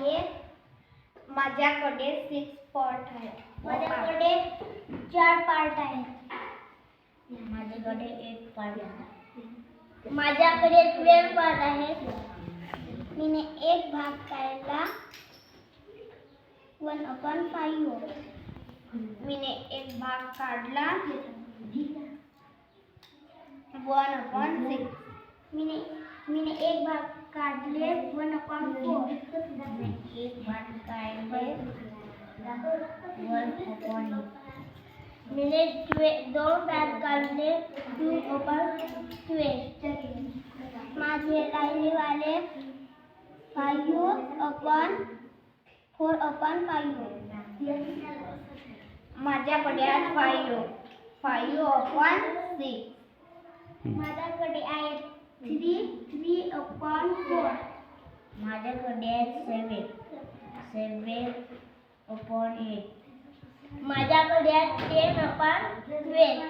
आहे. माझ्याकडे 6 पार्ट आहेत. माझ्याकडे 4 पार्ट आहेत. माझ्याकडे 1 पार्ट आहे. माझ्याकडे 12 पार्ट आहेत. मीने एक भाग काढला 1/5. मीने एक भाग काढला 1/6. मीने एक भाग काढले 1/4. एक भाग काढले 1/8. मीने 2 भाग काढले 2/12. माझे राहिलेवाले 5/4/5. माझ्याकडे 5/6. माझ्याकडे आहे 3/4. माझ्याकडे 7/8. माझ्याकडे 10/12.